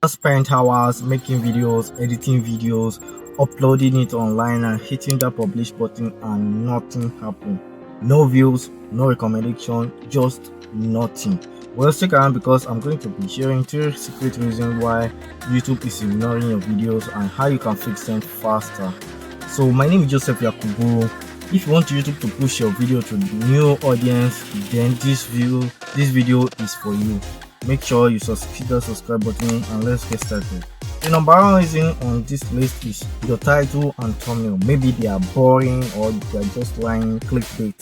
Spent hours making videos, editing videos, uploading it online and hitting that publish button and nothing happened. No views, no recommendation, just nothing. Well, stick around because I'm going to be sharing 3 secret reasons why YouTube is ignoring your videos and how you can fix them faster. So my name is Joseph Yakubu. If you want YouTube to push your video to new audience, then this video is for you. Make sure you hit the subscribe button and let's get started. The number one reason on this list is your title and thumbnail. Maybe they are boring or they are just lying clickbait.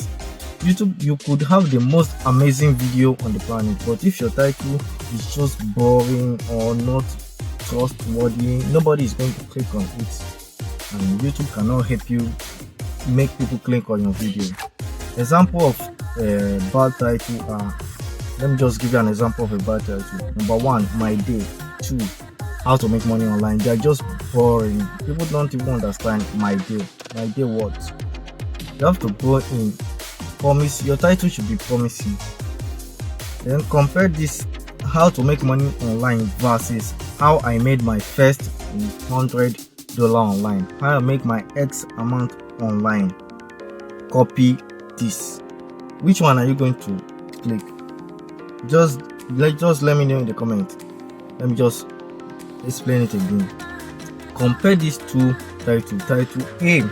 YouTube, you could have the most amazing video on the planet, but if your title is just boring or not trustworthy, nobody is going to click on it, and YouTube cannot help you make people click on your video. Example of bad title are, let me just give you an example of a bad title. Number 1, my day. 2, how to make money online. They are just boring. People don't even understand my day. My day what? You have to go in. Promise. Your title should be promising. Then compare this how to make money online versus how I made my first $100 online. How I make my X amount online. Copy this. Which one are you going to click? Just let me know in the comment. Let me just explain it again. Compare these two titles. Title A,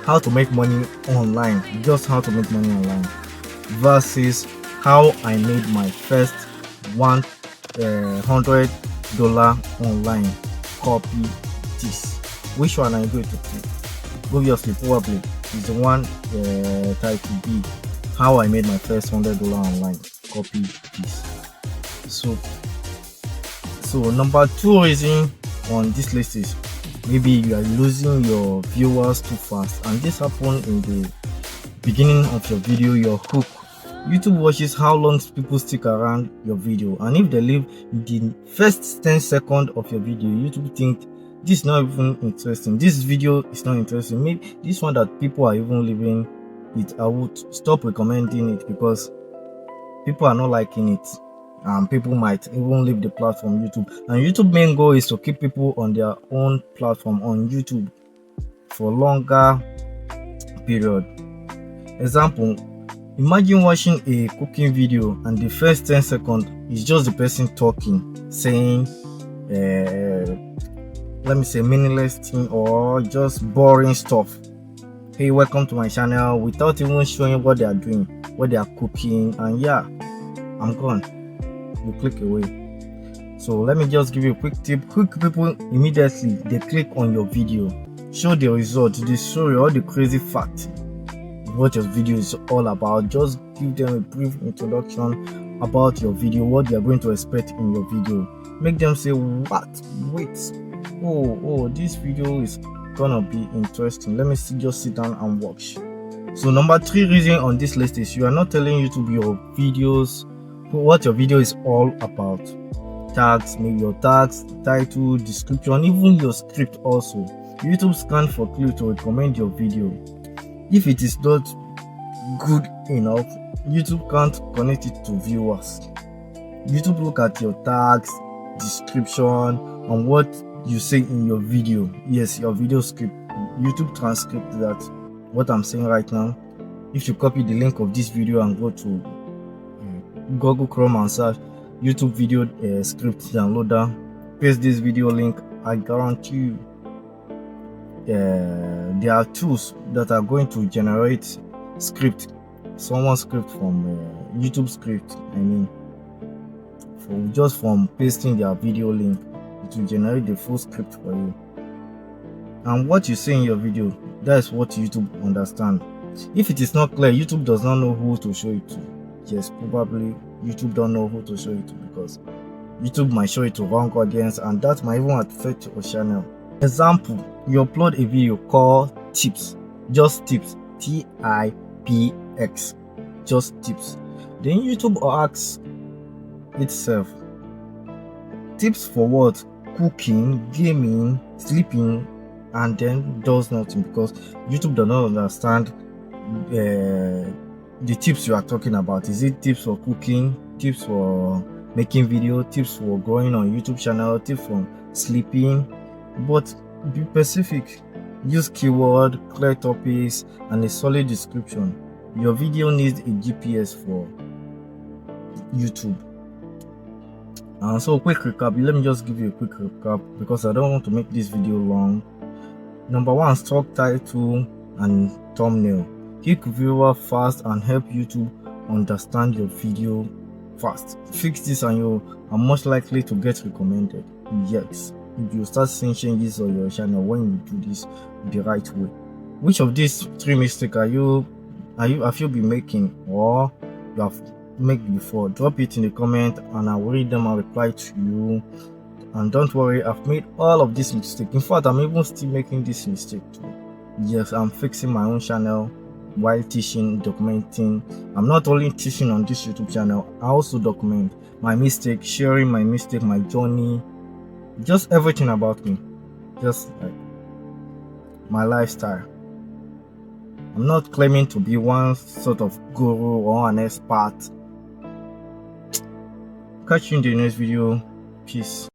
how to make money online, just how to make money online, versus how I made my first $100 online. Copy this. Which one are you going to click? Obviously, probably is the one title B, how I made my first $100 online. Copy this. So number 2 reason on this list is maybe you are losing your viewers too fast, and this happened in the beginning of your video. Your hook, YouTube watches how long people stick around your video, and if they leave the first 10 seconds of your video, YouTube think this is not even interesting, this video is not interesting, maybe this one that people are even leaving it, I would stop recommending it because people are not liking it, and people might even leave the platform. YouTube main goal is to keep people on their own platform on YouTube for longer period. Example, imagine watching a cooking video and the first 10 seconds is just the person talking, saying let me say meaningless thing or just boring stuff. Hey, welcome to my channel, without even showing what they are doing, what they are cooking, and yeah, I'm gone. You click away. So let me just give you a quick tip. Hook people immediately they click on your video. Show the result. They show you all the crazy facts what your video is all about. Just give them a brief introduction about your video, what they are going to expect in your video. Make them say, what? Wait. Oh, this video is gonna be interesting. Let me just sit down and watch. So number 3 reason on this list is you are not telling YouTube your videos, what your video is all about. Tags, maybe your tags, title, description, even your script also. YouTube scan for clue to recommend your video. If it is not good enough, YouTube can't connect it to viewers. YouTube look at your tags, description, and what you say in your video. Yes, your video script. YouTube transcript that what I'm saying right now. If you copy the link of this video and go to Google Chrome and search YouTube video script downloader, paste this video link, I guarantee you there are tools that are going to generate script, someone's script from YouTube script. I mean, from pasting their video link, it will generate the full script for you. And what you say in your video, that's what YouTube understand. If it is not clear, YouTube does not know who to show it to. Yes, probably YouTube don't know who to show it to because YouTube might show it to wrong audience, and that might even affect your channel. Example, you upload a video called tips, just tips, TIPX, just tips. Then YouTube asks itself, tips for what? Cooking, gaming, sleeping, and then does nothing because YouTube does not understand the tips you are talking about. Is it tips for cooking, tips for making video, tips for growing on YouTube channel, tips for sleeping, but be specific. Use keyword, clear topics, and a solid description. Your video needs a GPS for YouTube. So quick recap, let me just give you a quick recap because I don't want to make this video long. Number one, stock title and thumbnail. Keep viewer fast and help YouTube understand your video fast. Fix this and you are much likely to get recommended. Yes, if you start seeing changes on your channel when you do this the right way. Which of these three mistakes have you been making or you have made before? Drop it in the comment and I will read them and reply to you. And don't worry, I've made all of this mistake. In fact, I'm even still making this mistake too. Yes, I'm fixing my own channel while teaching, documenting. I'm not only teaching on this YouTube channel, I also document my mistake, sharing my mistake, my journey, just everything about me, just like my lifestyle. I'm not claiming to be one sort of guru or an expert. Catch you in the next video. Peace.